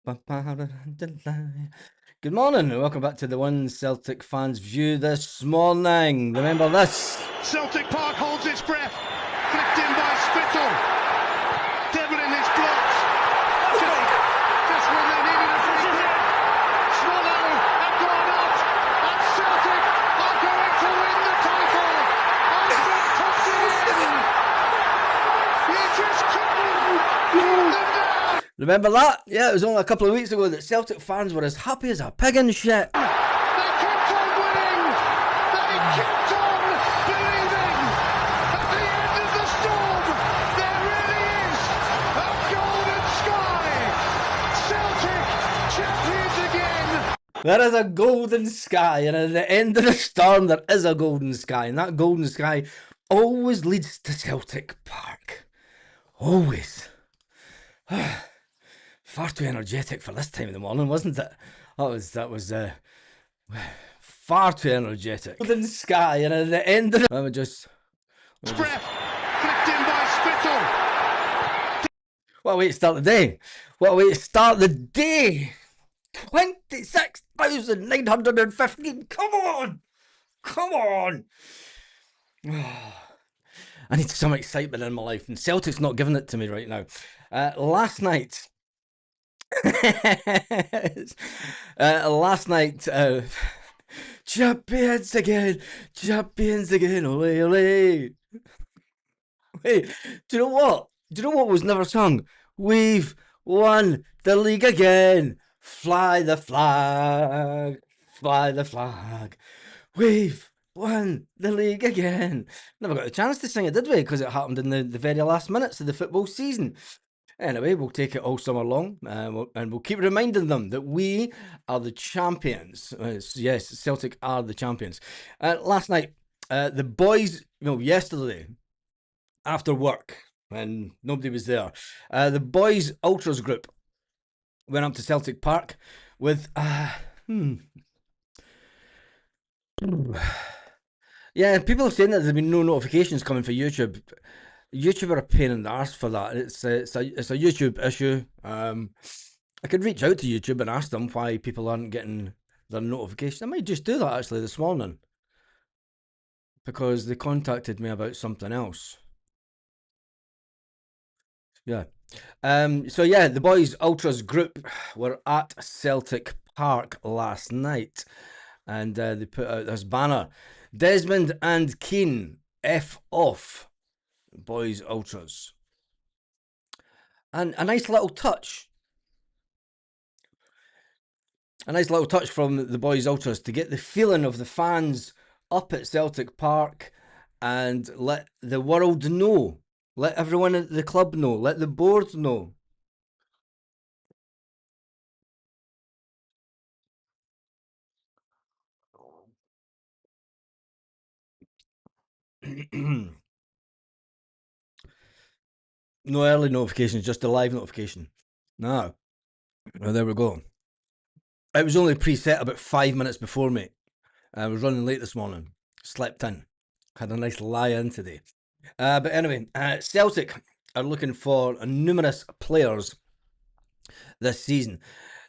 Good morning and welcome back to the One Celtic Fans View this morning. Remember this. Celtic Park holds its breath. Flicked in by Spittle. Devlin is blocked. Just when they needed a free kick. Swallow have gone out. And Celtic are going to win the title. Osman puts it in. You just couldn't keep them down. Remember that? Yeah, it was only a couple of weeks ago that Celtic fans were as happy as a pig in shit. They kept on winning. They kept on believing. At the end of the storm, there really is a golden sky. Celtic champions again. There is a golden sky, and at the end of the storm there is a golden sky, and that golden sky always leads to Celtic Park. Always. Far too energetic for this time of the morning, wasn't it? That was far too energetic. Golden sky, and at the end of the... Let me just... Breath flicked in by Spittle. What a way to start the day. What a way to start the day. 26,915. Come on. Come on. I need some excitement in my life, and Celtic's not giving it to me right now. Last night... champions again, ole ole. Wait, do you know what? Do you know what was never sung? We've won the league again. Fly the flag, fly the flag. We've won the league again. Never got a chance to sing it, did we? Because it happened in the very last minutes of the football season. Anyway, we'll take it all summer long, and we'll keep reminding them that we are the champions. Yes, Celtic are the champions. Last night, the boys, yesterday, after work, when nobody was there, the boys' ultras group went up to Celtic Park with, yeah, people are saying that there's been no notifications coming for YouTube. YouTube are a pain in the arse for that. It's a YouTube issue. I could reach out to YouTube and ask them why people aren't getting their notification. I might just do that actually this morning, because they contacted me about something else. Yeah. So yeah, the boys ultras group were at Celtic Park last night, and they put out this banner: Desmond and Keane, F off. Boys ultras. And a nice little touch. A nice little touch from the boys ultras to get the feeling of the fans up at Celtic Park and let the world know. Let everyone at the club know. Let the board know. No early notifications, just a live notification. No. Well, there we go. It was only preset about 5 minutes before, mate. I was running late this morning. Slept in. Had a nice lie in today. But anyway, Celtic are looking for numerous players this season.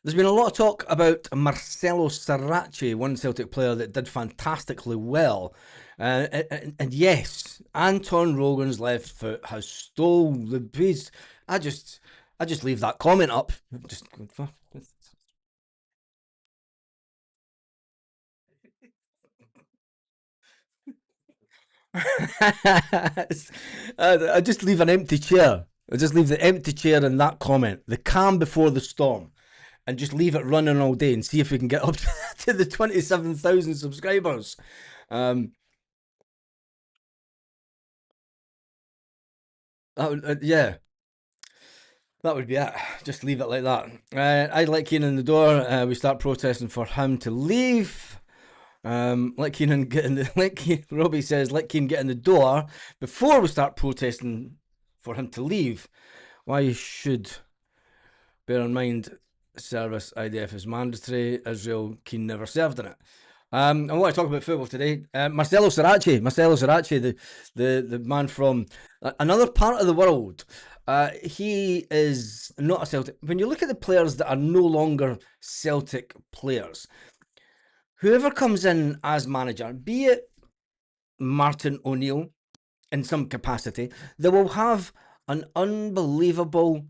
There's been a lot of talk about Marcelo Saracchi, one Celtic player that did fantastically well. And yes, Anton Rogan's left foot has stole the beast. I just leave that comment up. I just leave an empty chair. I just leave the empty chair in that comment, the calm before the storm, and just leave it running all day and see if we can get up to the 27,000 subscribers. Yeah, that would be it. Just leave it like that. I'd let Keane in the door. We start protesting for him to leave. Let Keane get in the. Robbie says, let Keane get in the door before we start protesting for him to leave. Why you should bear in mind, service IDF is mandatory. Israel, Keane never served in it. I want to talk about football today. Marcelo Saracchi, the man from another part of the world. He is not a Celtic. When you look at the players that are no longer Celtic players, whoever comes in as manager, be it Martin O'Neill in some capacity, they will have an unbelievable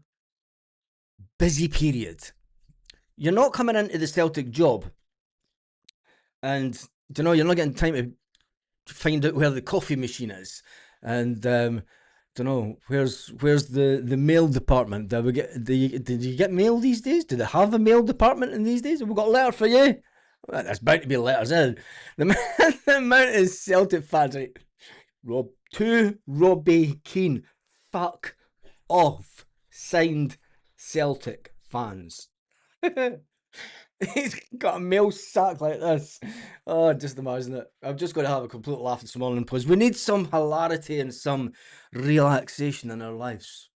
busy period. You're not coming into the Celtic job and, you're not getting time to find out where the coffee machine is. And, where's the mail department? Did you get mail these days? Do they have a mail department in these days? Have we got a letter for you? Well, there's bound to be letters in. The amount of Celtic fans, right? Robbie Keane. Fuck off. Signed Celtic fans. He's got a mail sack like this. Oh, just imagine it. I'm just going to have a complete laugh this morning because we need some hilarity and some relaxation in our lives.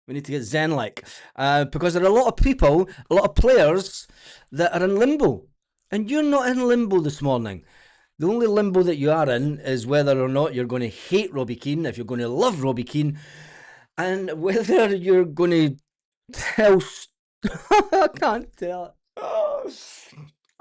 We need to get zen-like. Because there are a lot of people, a lot of players that are in limbo. And you're not in limbo this morning. The only limbo that you are in is whether or not you're going to hate Robbie Keane, if you're going to love Robbie Keane, and whether you're going to tell... I can't tell. All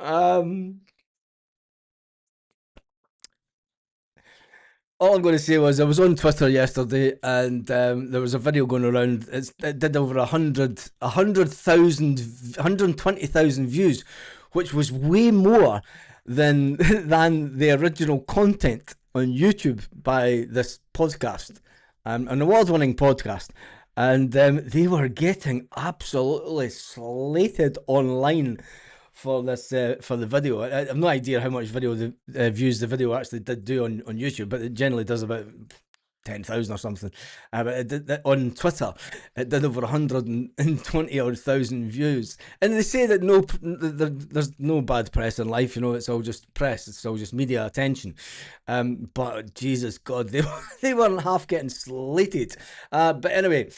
I'm going to say was I was on Twitter yesterday and there was a video going around. It did over 120,000 views, which was way more than the original content on YouTube by this podcast, an award-winning podcast. And they were getting absolutely slated online for this for the video. I have no idea how much video views the video actually did do on YouTube, but it generally does about 10,000 or something. But it did, on Twitter, it did over 120,000 views. And they say that there's no bad press in life. It's all just press. It's all just media attention. But Jesus God, they weren't half getting slated. But anyway,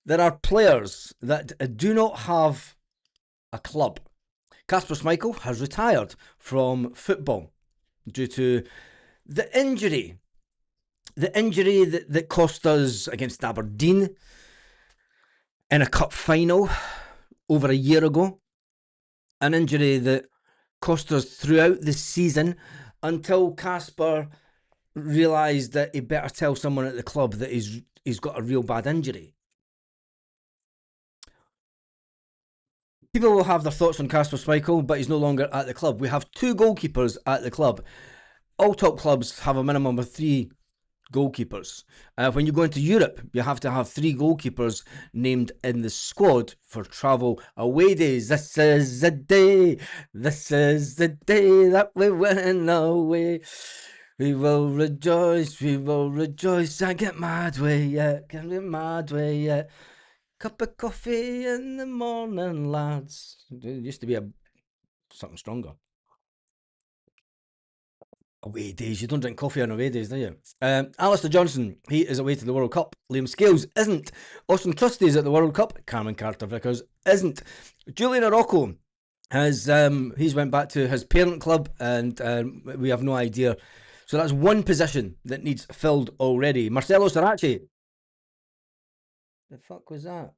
there are players that do not have a club. Kasper Schmeichel has retired from football due to the injury. The injury that cost us against Aberdeen in a cup final over a year ago. An injury that cost us throughout the season until Kasper realised that he better tell someone at the club that he's got a real bad injury. People will have their thoughts on Kasper Schmeichel, but he's no longer at the club. We have 2 goalkeepers at the club. All top clubs have a minimum of 3 goalkeepers. When you go into Europe, you have to have 3 goalkeepers named in the squad for travel away days. This is the day that we win away. We will rejoice, and get mad way, yeah. Cup of coffee in the morning, lads. It used to be something stronger. Away days. You don't drink coffee on away days, do you? Alistair Johnson, he is away to the World Cup. Liam Scales isn't. Austin Trusty's at the World Cup. Carmen Carter-Vickers isn't. Julian Arocco he's went back to his parent club, and we have no idea. So that's one position that needs filled already. Marcelo Sarachi. The fuck was that?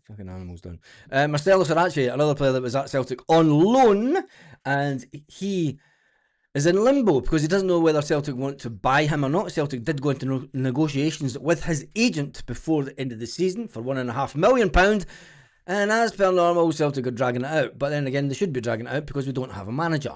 Fucking animals done. Marcelo Sarachi, another player that was at Celtic on loan, and he is in limbo because he doesn't know whether Celtic want to buy him or not. Celtic did go into negotiations with his agent before the end of the season for £1.5 million, and as per normal, Celtic are dragging it out. But then again, they should be dragging it out because we don't have a manager.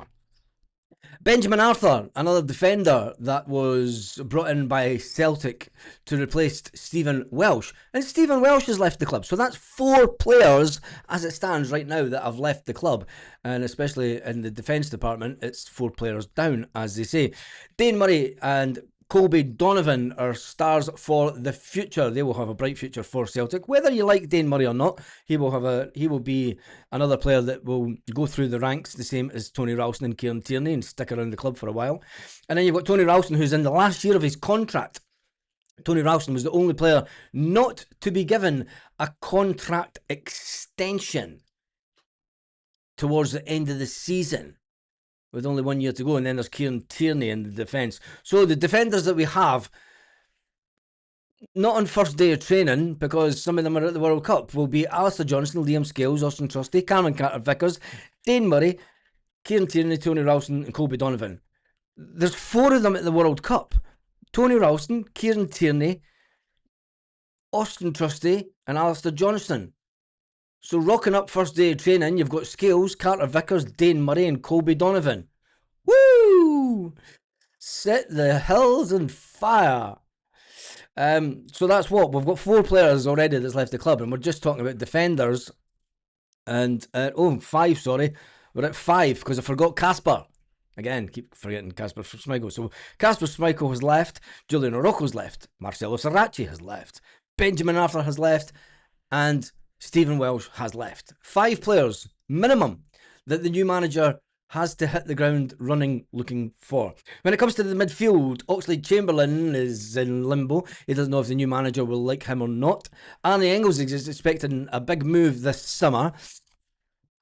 Benjamin Arthur, another defender that was brought in by Celtic to replace Stephen Welsh. And Stephen Welsh has left the club. So that's 4 players as it stands right now that have left the club. And especially in the defence department, it's 4 players down, as they say. Dane Murray and Colby Donovan are stars for the future. They will have a bright future for Celtic. Whether you like Dane Murray or not, he will be another player that will go through the ranks, the same as Tony Ralston and Kieran Tierney, and stick around the club for a while. And then you've got Tony Ralston, who's in the last year of his contract. Tony Ralston was the only player not to be given a contract extension towards the end of the season. with only 1 year to go. And then there's Kieran Tierney in the defence. So the defenders that we have, not on first day of training, because some of them are at the World Cup, will be Alistair Johnston, Liam Scales, Austin Trusty, Cameron Carter-Vickers, Dane Murray, Kieran Tierney, Tony Ralston and Colby Donovan. There's 4 of them at the World Cup. Tony Ralston, Kieran Tierney, Austin Trusty and Alistair Johnston. So rocking up first day of training, you've got Scales, Carter-Vickers, Dane Murray and Colby Donovan. Woo! Set the hills on fire. So that's what we've got. 4 players already that's left the club, and we're just talking about defenders. And 5, sorry, we're at 5 because I forgot Casper. Again, keep forgetting Kasper Schmeichel. So Kasper Schmeichel has left, Julian Orocco's left, Marcelo Saracchi has left, Benjamin Arthur has left, and Stephen Welsh has left. 5 players minimum that the new manager has to hit the ground running looking for. When it comes to the midfield, Oxlade-Chamberlain is in limbo. He doesn't know if the new manager will like him or not. Arne Engels is expecting a big move this summer.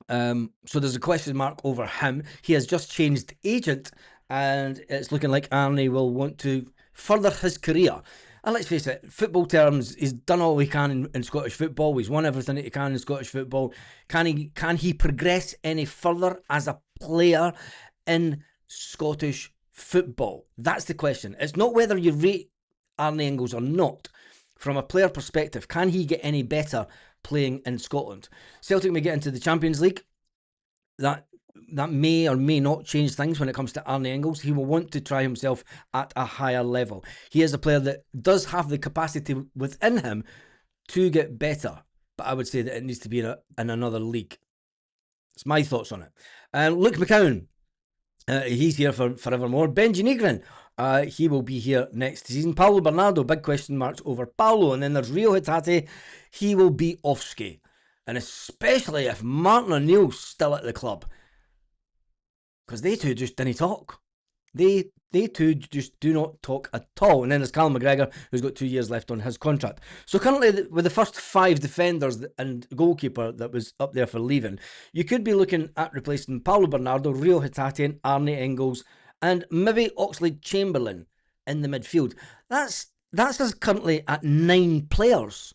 So there's a question mark over him. He has just changed agent, and it's looking like Arne will want to further his career. And let's face it, football terms, he's done all he can in Scottish football. He's won everything that he can in Scottish football. Can he progress any further as a player in Scottish football? That's the question. It's not whether you rate Arne Engels or not. From a player perspective, can he get any better playing in Scotland? Celtic may get into the Champions League. That may or may not change things when it comes to Arne Engels. He will want to try himself at a higher level. He is a player that does have the capacity within him to get better, but I would say that it needs to be in another league. It's my thoughts on it. Luke McCowan, he's here for forevermore. Benji Negrin, he will be here next season. Paulo Bernardo, big question marks over Paulo. And then there's Rio Hatate, he will be off-ski. And especially if Martin O'Neill's still at the club. Because they two just didn't talk. They two just do not talk at all. And then there's Callum McGregor, who's got 2 years left on his contract. So currently, with the first 5 defenders and goalkeeper that was up there for leaving, you could be looking at replacing Paulo Bernardo, Rio Hatate, and Arne Engels, and maybe Oxlade-Chamberlain in the midfield. That's us currently at 9 players.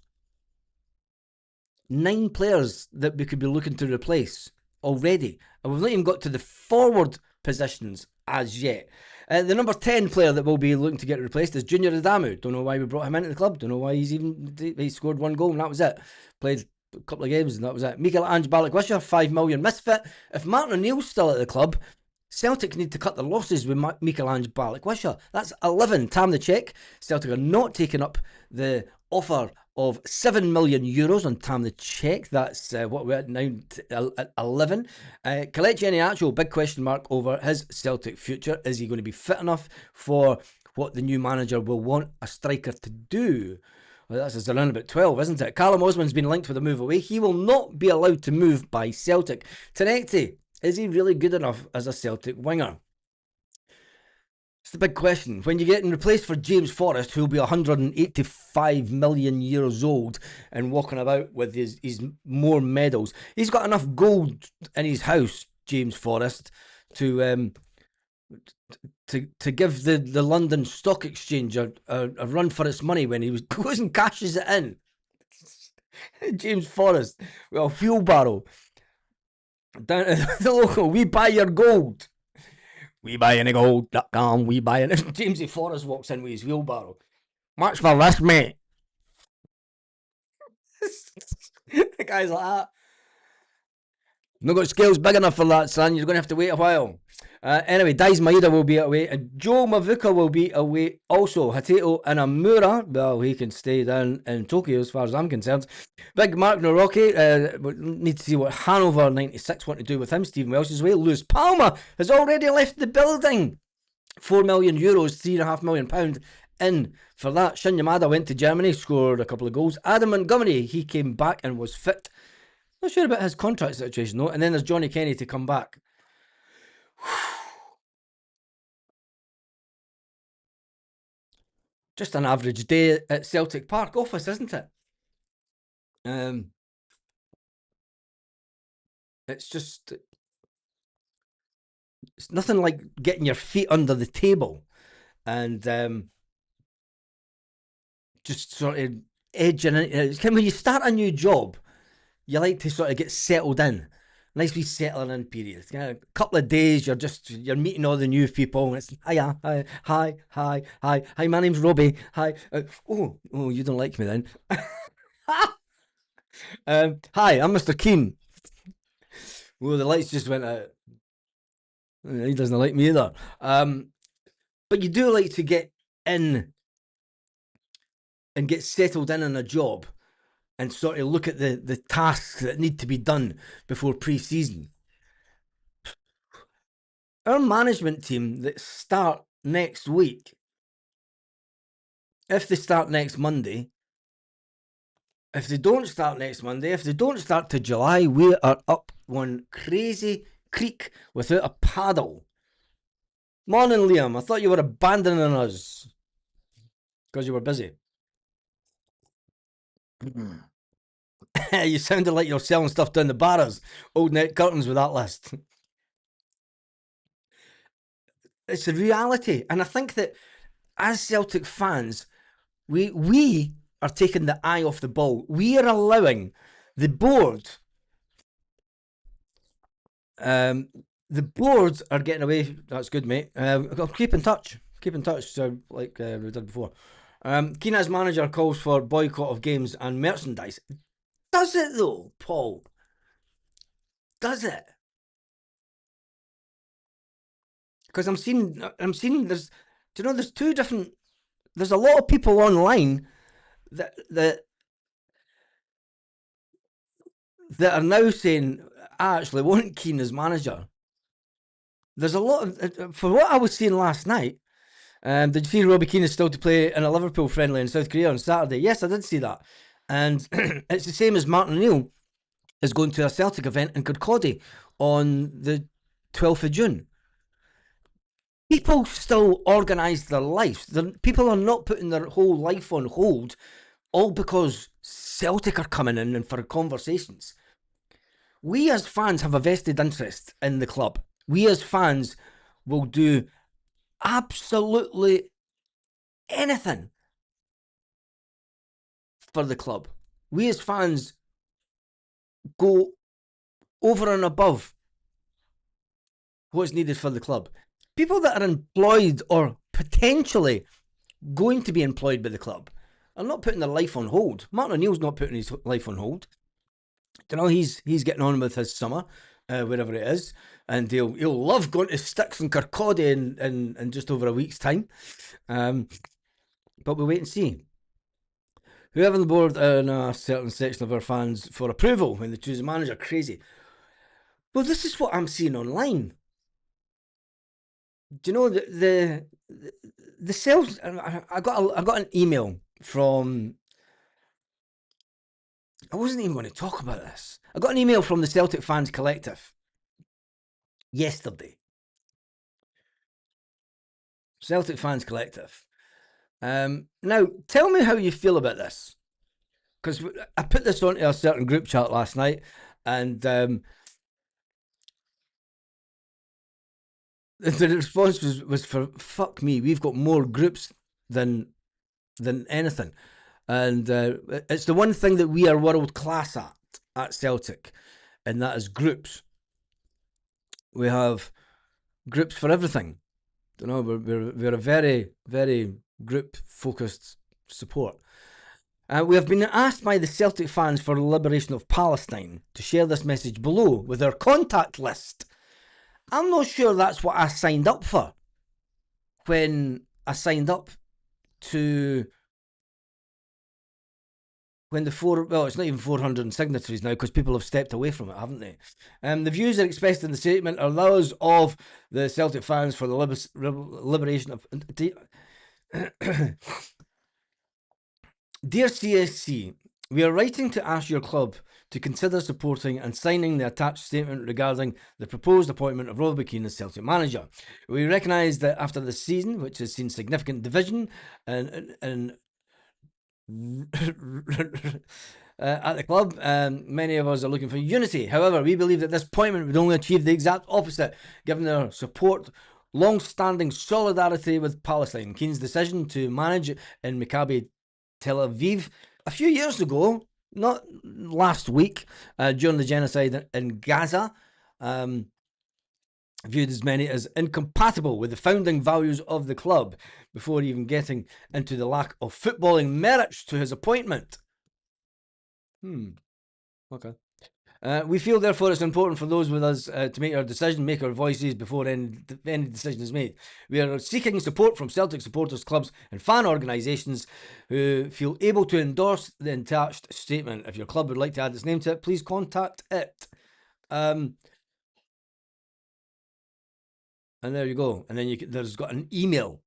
9 players that we could be looking to replace already. And we've not even got to the forward positions as yet. The number 10 player that will be looking to get replaced is Junior Adamu. Don't know why we brought him into the club. Don't know why he scored 1 goal and that was it. Played a couple of games and that was it. Michelangelo Balikwisha, 5 million misfit. If Martin O'Neill's still at the club, Celtic need to cut their losses with Michelangelo Balikwisha. That's 11. Tam the Czech. Celtic are not taking up the offer of €7 million on Tam the Czech. That's what we're at now, at 11. Kelechi Iheanacho, big question mark over his Celtic future. Is he going to be fit enough for what the new manager will want a striker to do? Well, that's around about 12, isn't it? Callum Osman's been linked with a move away. He will not be allowed to move by Celtic. Tenecti, is he really good enough as a Celtic winger? It's the big question. When you're getting replaced for James Forrest, who'll be 185 million years old and walking about with his more medals, he's got enough gold in his house, James Forrest, to give the London Stock Exchange a run for its money when he goes and cashes it in. James Forrest with a wheelbarrow down at the local. We buy your gold. We buy any gold.com. We buy it. Jamesy Forrest walks in with his wheelbarrow. Much for this, mate. The guy's like that. Not got scales big enough for that, son. You're going to have to wait a while. Anywai, Daiz Maeda will be away, and Joe Mavuka will be away also. Hateto Inamura, well, he can stay down in Tokyo as far as I'm concerned. Big Mark Naroki, we need to see what Hanover 96 want to do with him. Stephen Welsh is away. Lewis Palmer has already left the building. €4 million, £3.5 million in for that. Shin Yamada went to Germany, scored a couple of goals. Adam Montgomery, he came back and was fit. Not sure about his contract situation though. And then there's Johnny Kenny to come back. Just an average day at Celtic Park office, isn't it? It's just It's nothing like getting your feet under the table and just sort of edging in. It's kind of when you start a new job, you like to sort of get settled in. Nice wee settling in period. A couple of days, you're meeting all the new people. And it's hiya, hi. My name's Robbie. Hi. Oh, you don't like me then. Hi, I'm Mr. Keane. Well, the lights just went out. He doesn't like me either. But you do like to get in and get settled in a job and sort of look at the tasks that need to be done before pre-season. Our management team that start next week, if they start next Monday, if they don't start next Monday, if they don't start to July, we are up one crazy creek without a paddle. Morning, Liam. I thought you were abandoning us because you were busy. You sounded like you're selling stuff down the bars. Old net curtains with that list. It's a reality. And I think that as Celtic fans, we are taking the eye off the ball. We are allowing the board. The boards are getting away. That's good, mate. Keep in touch. Keep in touch, so like we did before. Keane's manager calls for boycott of games and merchandise. Does it though, Paul? Does it? Because I'm seeing there's, do you know, there's two different. There's a lot of people online that are now saying, I actually want Keane as manager. There's a lot of, for what I was seeing last night. Did you see Robbie Keane is still to play in a Liverpool friendly in South Korea on Saturday? Yes, I did see that. And it's the same as Martin O'Neill is going to a Celtic event in Kirkcaldy on the 12th of June. People still organise their lives. People are not putting their whole life on hold all because Celtic are coming in and for conversations. We as fans have a vested interest in the club. We as fans will do absolutely anything for the club. We as fans go over and above what's needed for the club. People that are employed or potentially going to be employed by the club are not putting their life on hold. Martin O'Neill's not putting his life on hold. You know, he's getting on with his summer, wherever it is, and he'll love going to Sticks and Kirkcaldy in just over a week's time. But we'll wait and see. Whoever on the board and a certain section of our fans for approval when they choose a manager, crazy. Well, this is what I'm seeing online. Do you know the sales? I got an email from. I wasn't even going to talk about this. I got an email from the Celtic Fans Collective yesterday. Celtic Fans Collective. Now, tell me how you feel about this. Because I put this onto a certain group chat last night, and the response was for fuck me. We've got more groups than anything, and it's the one thing that we are world class at Celtic, and that is groups. We have groups for everything. You know, we're a very, very group focused support. We have been asked by the Celtic fans for the liberation of Palestine to share this message below with our contact list. I'm not sure that's what I signed up for when I signed up to when it's not even 400 signatories now because people have stepped away from it, haven't they? The views that are expressed in the statement are those of the Celtic fans for the liberation of... Dear CSC, we are writing to ask your club to consider supporting and signing the attached statement regarding the proposed appointment of Robbie Keane as Celtic manager. We recognise that after this season, which has seen significant division and at the club. Many of us are looking for unity. However, we believe that this appointment would only achieve the exact opposite, given their support, long-standing solidarity with Palestine. Keane's decision to manage in Maccabi Tel Aviv a few years ago, not last week, during the genocide in Gaza, viewed as many as incompatible with the founding values of the club, before even getting into the lack of footballing merits to his appointment. Okay. We feel, therefore, it's important for those with us to make our decision, make our voices before any decision is made. We are seeking support from Celtic supporters, clubs and fan organisations who feel able to endorse the attached statement. If your club would like to add its name to it, please contact it. And there you go. And then there's got an email.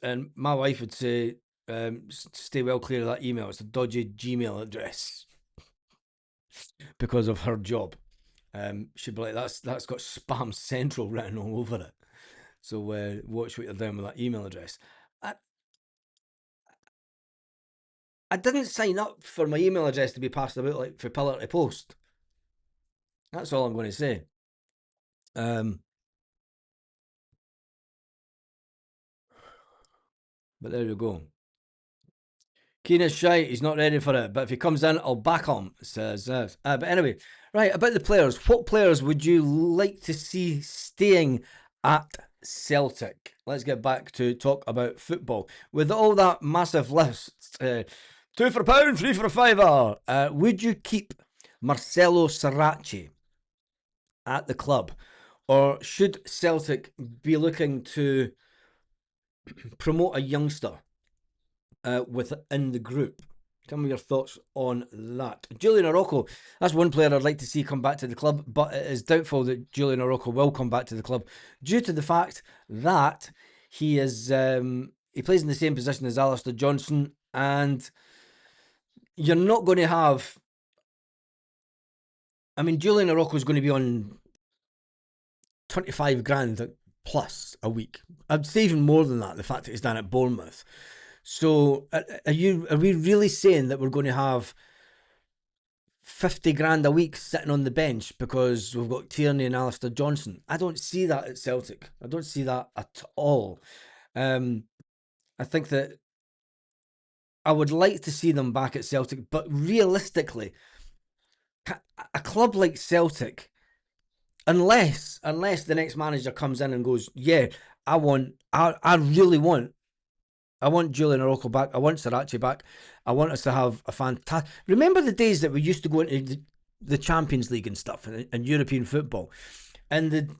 And my wife would say, stay well clear of that email. It's a dodgy Gmail address because of her job. She'd be like, that's got Spam Central written all over it. So watch what you're doing with that email address. I didn't sign up for my email address to be passed about like for pillar to post. That's all I'm going to say. But there you go. Keane is shy, he's not ready for it, but if he comes in, I'll back him, says this. But anyway, right, about the players. What players would you like to see staying at Celtic? Let's get back to talk about football. With all that massive list, 2 for £1, 3 for £5, would you keep Marcelo Saracchi at the club? Or should Celtic be looking to promote a youngster within the group? Tell me your thoughts on that. Julian Araujo, that's one player I'd like to see come back to the club, but it is doubtful that Julian Araujo will come back to the club due to the fact that he is he plays in the same position as Alistair Johnson, and you're not going to have... I mean, Julian Araujo is going to be on 25 grand plus a week. I'd say even more than that, the fact that he's down at Bournemouth. So are we really saying that we're going to have 50 grand a week sitting on the bench because we've got Tierney and Alistair Johnson? I don't see that at Celtic. I don't see that at all. I think that I would like to see them back at Celtic, but realistically, a club like Celtic, unless the next manager comes in and goes, yeah, I want Julian Araujo back. I want Saracchi back. I want us to have a fantastic... Remember the days that we used to go into the Champions League and stuff and European football, and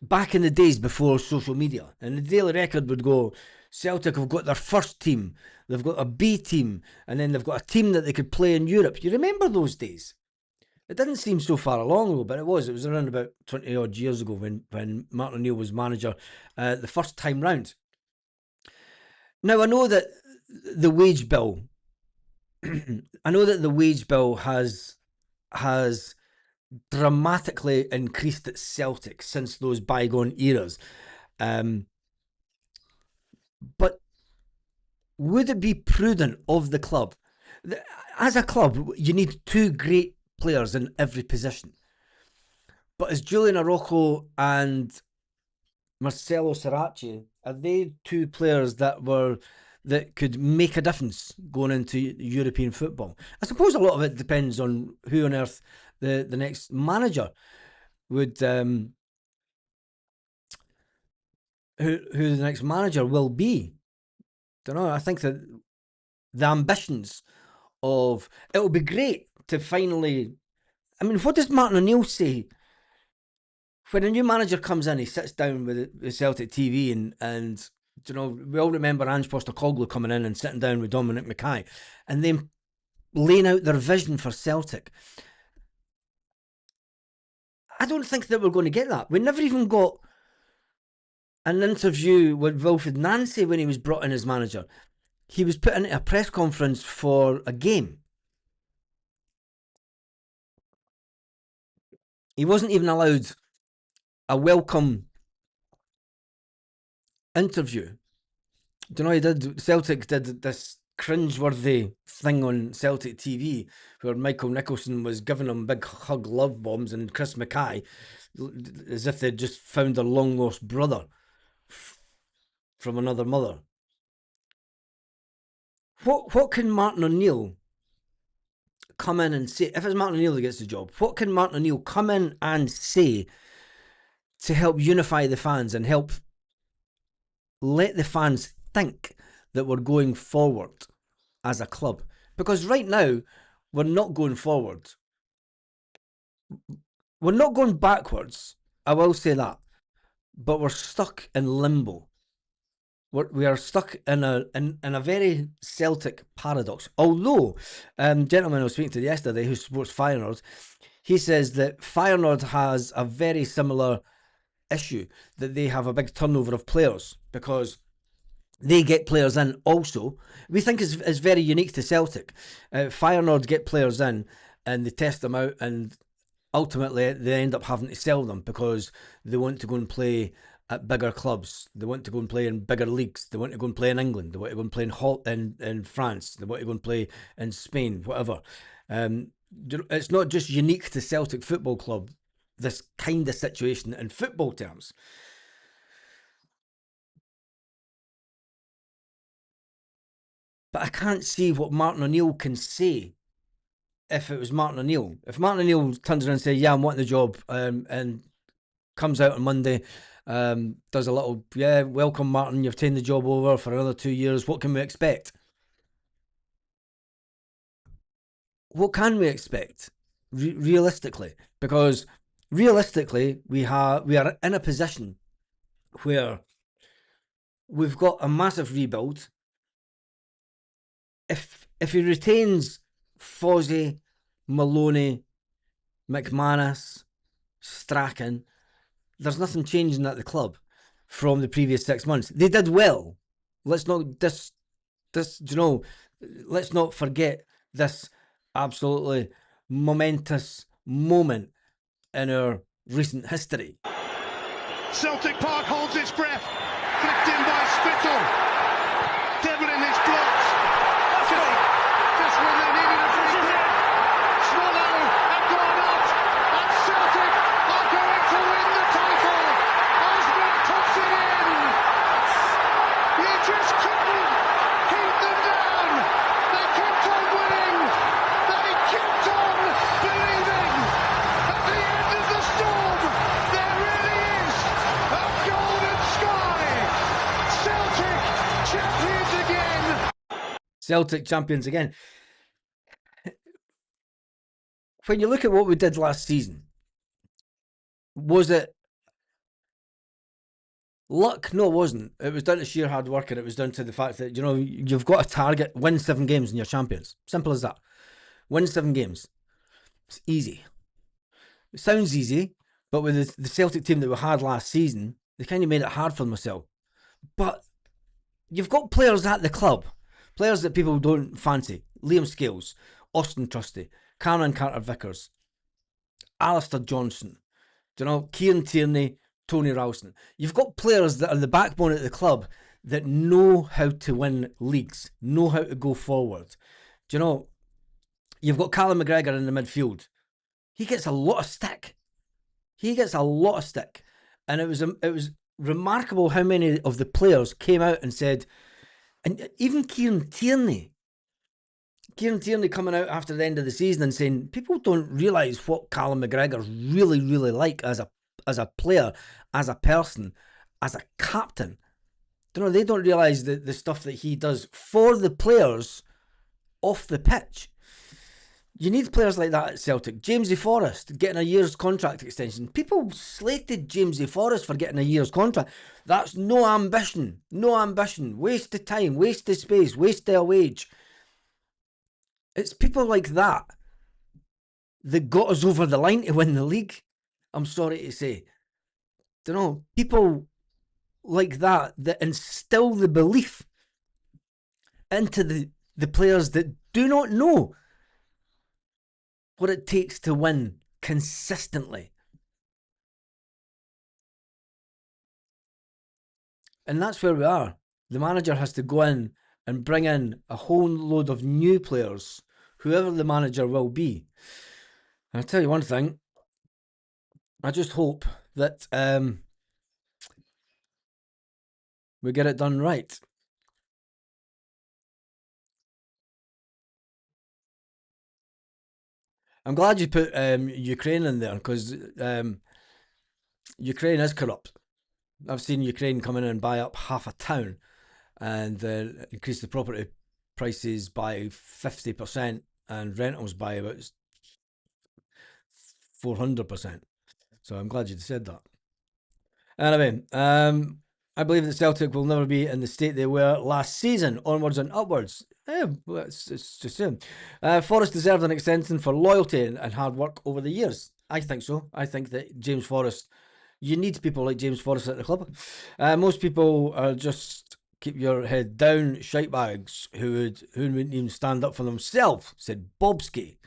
back in the days before social media, and the Daily Record would go, Celtic have got their first team, they've got a B team, and then they've got a team that they could play in Europe. You remember those days? It didn't seem so far along ago, but it was around about 20 odd years ago when Martin O'Neill was manager the first time round. Now, I know that the wage bill has dramatically increased at Celtic since those bygone eras. But would it be prudent of the club? As a club, you need 2 great players in every position. But as Julian Araujo and Marcelo Saracchi, are they 2 players that could make a difference going into European football? I suppose a lot of it depends on who on earth the next manager would who the next manager will be. Don't know. I think that the ambitions of it will be great to finally... I mean, what does Martin O'Neill say? When a new manager comes in, he sits down with the Celtic TV and you know, we all remember Ange Postecoglou coming in and sitting down with Dominic Mackay and then laying out their vision for Celtic. I don't think that we're going to get that. We never even got an interview with Wilfried Nancy when he was brought in as manager. He was put into a press conference for a game. He wasn't even allowed a welcome interview. Do you know, Celtic did this cringeworthy thing on Celtic TV where Michael Nicholson was giving them big hug love bombs and Chris Mackay as if they'd just found their long lost brother from another mother. What can Martin O'Neill come in and say? If it's Martin O'Neill that gets the job, what can Martin O'Neill come in and say to help unify the fans and help let the fans think that we're going forward as a club? Because right now, we're not going forward. We're not going backwards, I will say that. But we're stuck in limbo. We are stuck in a very Celtic paradox. Although, gentleman I was speaking to yesterday who supports Feyenoord, he says that Feyenoord has a very similar issue, that they have a big turnover of players because they get players in also. We think is very unique to Celtic. Feyenoord get players in and they test them out and ultimately they end up having to sell them because they want to go and play at bigger clubs. They want to go and play in bigger leagues. They want to go and play in England. They want to go and play in France. They want to go and play in Spain, whatever. It's not just unique to Celtic Football Club, this kind of situation in football terms. But I can't see what Martin O'Neill can say if it was Martin O'Neill. If Martin O'Neill turns around and says, yeah, I'm wanting the job, and comes out on Monday, does a little, yeah, welcome Martin, you've taken the job over for another 2 years, what can we expect? What can we expect realistically? Because realistically, we are in a position where we've got a massive rebuild. If he retains Fozzie, Maloney, McManus, Strachan, there's nothing changing at the club from the previous 6 months. They did well. Let's not let's not forget this absolutely momentous moment in our recent history. Celtic Park holds its breath, flicked in by Spittle. Devil in his blocks. Just when they needed a free kick. Swallow have gone out, and Celtic are going to win the title. Osman puts it in. You just couldn't keep them down. They kept on winning. They kept on believing. At the end of the storm, there really is a golden sky. Celtic champions again. Celtic champions again. When you look at what we did last season, was it luck? No, it wasn't. It was down to sheer hard work, and it was down to the fact that, you've got a target, win 7 games and you're champions. Simple as that. Win 7 games. It's easy. It sounds easy, but with the Celtic team that we had last season, they kind of made it hard for themselves. But you've got players at the club, players that people don't fancy. Liam Scales, Austin Trusty, Cameron Carter-Vickers, Alistair Johnson, Kieran Tierney, Tony Ralston. You've got players that are the backbone at the club that know how to win leagues, know how to go forward. You've got Callum McGregor in the midfield. He gets a lot of stick. And it was remarkable how many of the players came out and said, and even Kieran Tierney coming out after the end of the season and saying, people don't realise what Callum McGregor's really, really like as a player, as a person, as a captain. They don't realise the stuff that he does for the players off the pitch. You need players like that at Celtic. Jamesy Forrest getting a year's contract extension. People slated Jamesy Forrest for getting a year's contract. That's no ambition. Waste of time, waste of space, waste of a wage. It's people like that got us over the line to win the league. I'm sorry to say. People like that instill the belief into the players that do not know what it takes to win consistently. And that's where we are. The manager has to go in and bring in a whole load of new players, whoever the manager will be. And I'll tell you one thing, I just hope that we get it done right. I'm glad you put Ukraine in there, because Ukraine is corrupt. I've seen Ukraine come in and buy up half a town and increase the property prices by 50% and rentals by about 400%. So I'm glad you said that. Anyway, I believe that Celtic will never be in the state they were last season. Onwards and upwards. It's just him. Forrest deserves an extension for loyalty and hard work over the years. I think so. I think that James Forrest, you need people like James Forrest at the club. Most people are just keep your head down shitebags who wouldn't even stand up for themselves, said Bobski.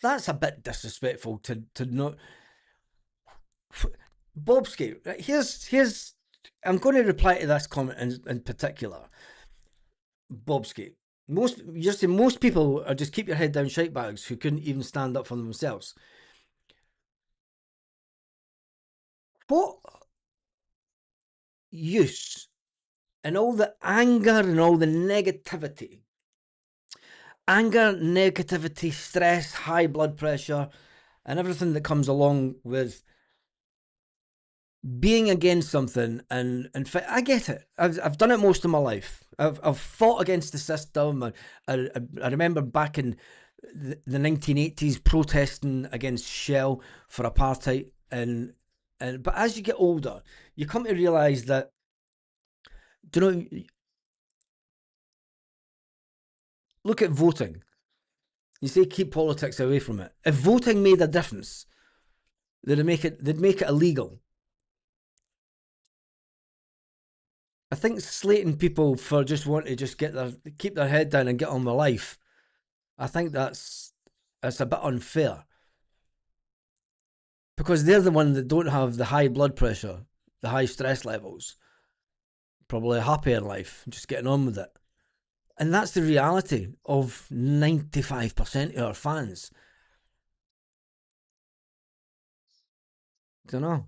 That's a bit disrespectful to not. Bobski, here's I'm going to reply to this comment in particular. Bobski, most people are just keep your head down shitebags who couldn't even stand up for themselves. What use and all the anger and all the negativity, stress, high blood pressure, and everything that comes along with being against something, and in fact, I get it. I've done it most of my life. I've fought against the system. I remember back in the 1980s protesting against Shell for apartheid, but as you get older, you come to realise that, do you know, look at voting. You say keep politics away from it. If voting made a difference, they'd make it illegal. I think slating people for just wanting to just keep their head down and get on with life, I think that's a bit unfair. Because they're the ones that don't have the high blood pressure, the high stress levels, probably happy in life, just getting on with it. And that's the reality of 95% of our fans. Don't know.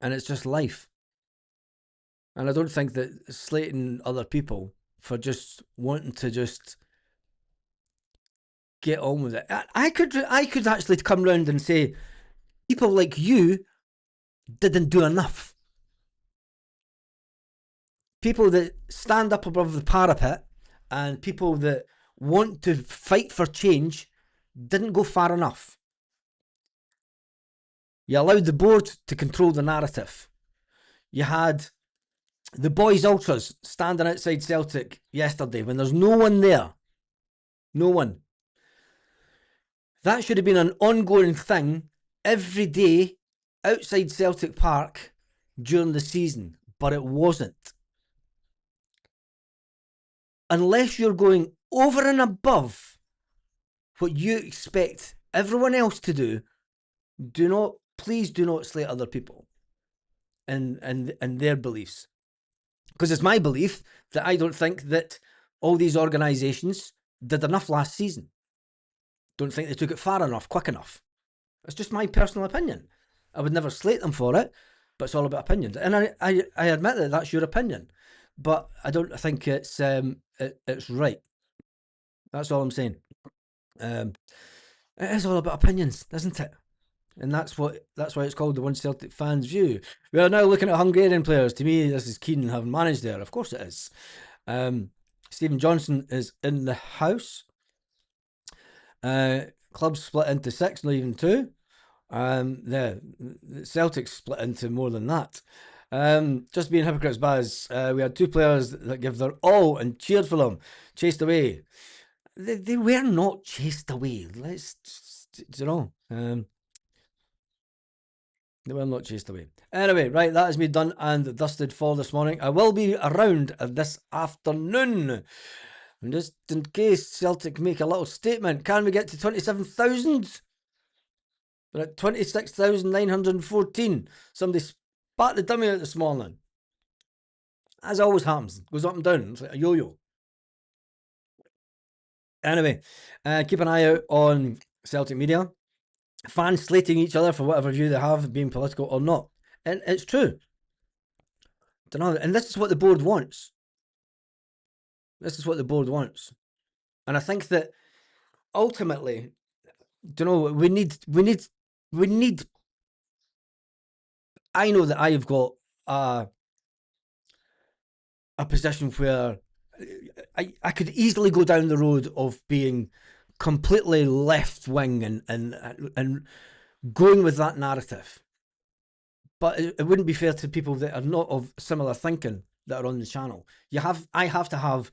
And it's just life. And I don't think that slating other people for just wanting to just get on with it. I could actually come round and say, people like you didn't do enough. People that stand up above the parapet and people that want to fight for change didn't go far enough. You allowed the board to control the narrative. You had the boys' ultras standing outside Celtic yesterday when there's no one there. No one. That should have been an ongoing thing every day outside Celtic Park during the season, but it wasn't. Unless you're going over and above what you expect everyone else to do, please do not slate other people and their beliefs. Because it's my belief that I don't think that all these organisations did enough last season. Don't think they took it far enough, quick enough. It's just my personal opinion. I would never slate them for it, but it's all about opinions. And I admit that that's your opinion, but I don't think it's right. That's all I'm saying. It is all about opinions, isn't it? And that's why it's called the One Celtic Fans View. We are now looking at Hungarian players. To me, this is Keenan having managed there. Of course it is. Stephen Johnson is in the house. Clubs split into 6, not even 2. The Celtics split into more than that. Just being hypocrites, Baz. We had 2 players that give their all and cheered for them, chased away. They were not chased away. They were not chased away. Anyway, right, that is me done and dusted for this morning. I will be around this afternoon. And just in case Celtic make a little statement, can we get to 27,000? We're at 26,914. Somebody spat the dummy out this morning. as always happens, goes up and down. It's like a yo-yo. Anyway, keep an eye out on Celtic media. Fans slating each other for whatever view they have, being political or not. And it's true. Don't know. And this is what the board wants. This is what the board wants. And I think that ultimately, we need. I know that I've got a position where I could easily go down the road of being completely left wing and going with that narrative. But it wouldn't be fair to people that are not of similar thinking that are on the channel. I have to have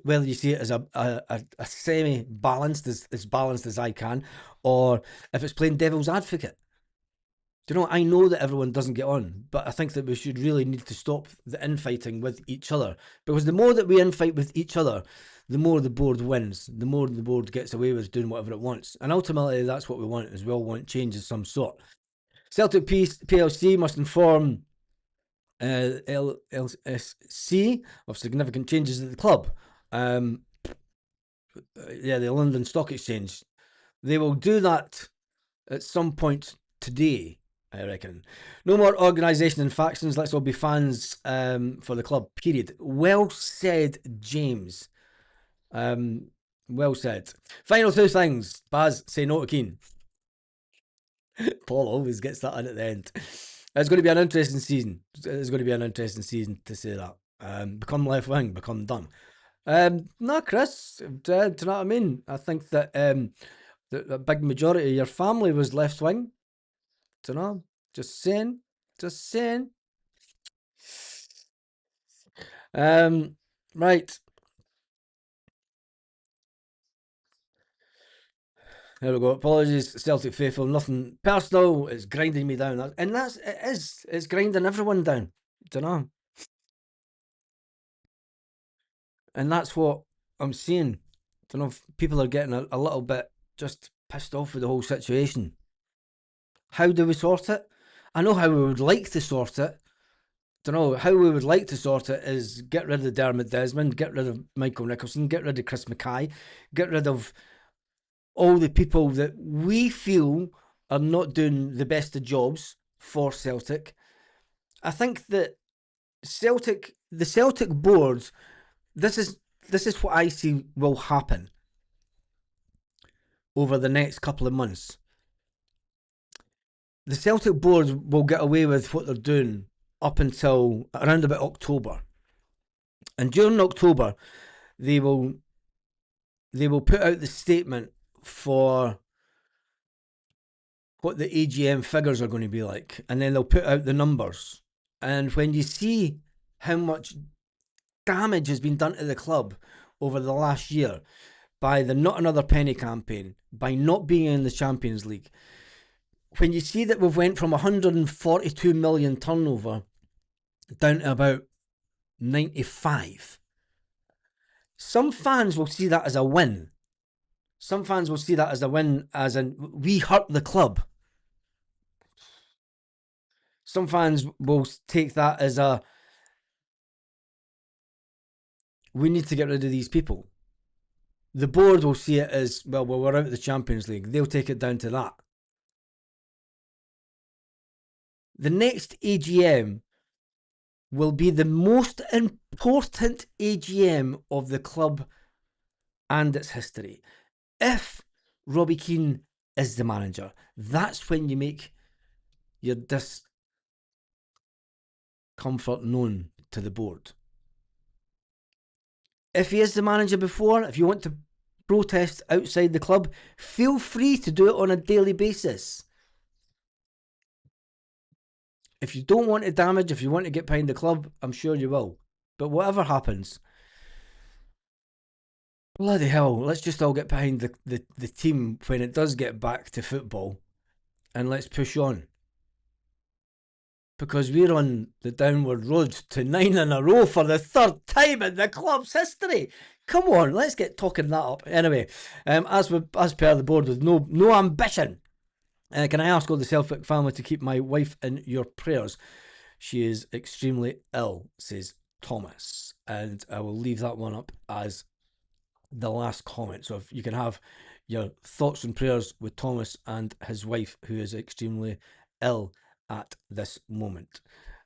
whether you see it as a semi-balanced, as balanced as I can, or if it's playing devil's advocate. I know that everyone doesn't get on, but I think that we should really need to stop the infighting with each other. Because the more that we infight with each other, the more the board wins, the more the board gets away with doing whatever it wants. And ultimately, that's what we want, is we all want change of some sort. Celtic PLC must inform LSC of significant changes at the club. The London Stock Exchange. They will do that at some point today, I reckon. No more organisation and factions. Let's all be fans for the club, period. Well said, James. Well said. Final two things. Baz, say no to Keane. Paul always gets that in at the end. It's going to be an interesting season. It's going to be an interesting season, to say that. Become left wing, become dumb. No, Chris, do you know what I mean? I think that the big majority of your family was left wing. Don't know. Just saying. Right. There we go. Apologies, Celtic faithful. Nothing personal. It's grinding me down, and it is. It's grinding everyone down. Don't know. And that's what I'm seeing. Don't know if people are getting a little bit just pissed off with the whole situation. How do we sort it? I know how we would like to sort it. Don't know how we would like to sort it is get rid of Dermot Desmond, get rid of Michael Nicholson, get rid of Chris Mackay, get rid of all the people that we feel are not doing the best of jobs for Celtic. I think that the Celtic board, this is what I see will happen over the next couple of months. The Celtic board will get away with what they're doing up until around about October. And during October, they will put out the statement for what the AGM figures are going to be like, and then they'll put out the numbers. And when you see how much damage has been done to the club over the last year by the Not Another Penny campaign, by not being in the Champions League, when you see that we've went from 142 million turnover down to about 95, some fans will see that as a win. Some fans will see that as a win, as in we hurt the club. Some fans will take that as we need to get rid of these people. The board will see it as, well, we're out of the Champions League. They'll take it down to that. The next AGM will be the most important AGM of the club and its history. If Robbie Keane is the manager, that's when you make your discomfort known to the board. If he is the manager before, if you want to protest outside the club, feel free to do it on a daily basis. If you don't want to damage, if you want to get behind the club, I'm sure you will. But whatever happens, bloody hell, let's just all get behind the team when it does get back to football, and let's push on. Because we're on the downward road to 9 in a row for the third time in the club's history. Come on, let's get talking that up. Anyway, as per the board with no ambition, can I ask all the Celtic family to keep my wife in your prayers? She is extremely ill, says Thomas. And I will leave that one up as the last comment. So if you can have your thoughts and prayers with Thomas and his wife, who is extremely ill at this moment.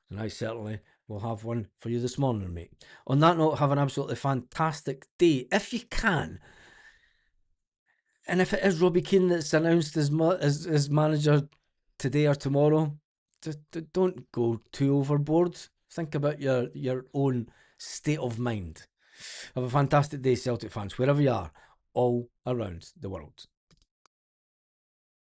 And I certainly will have one for you this morning, mate. On that note, have an absolutely fantastic day, if you can. And if it is Robbie Keane that's announced as manager today or tomorrow, just don't go too overboard. Think about your own state of mind. Have a fantastic day, Celtic fans, wherever you are, all around the world.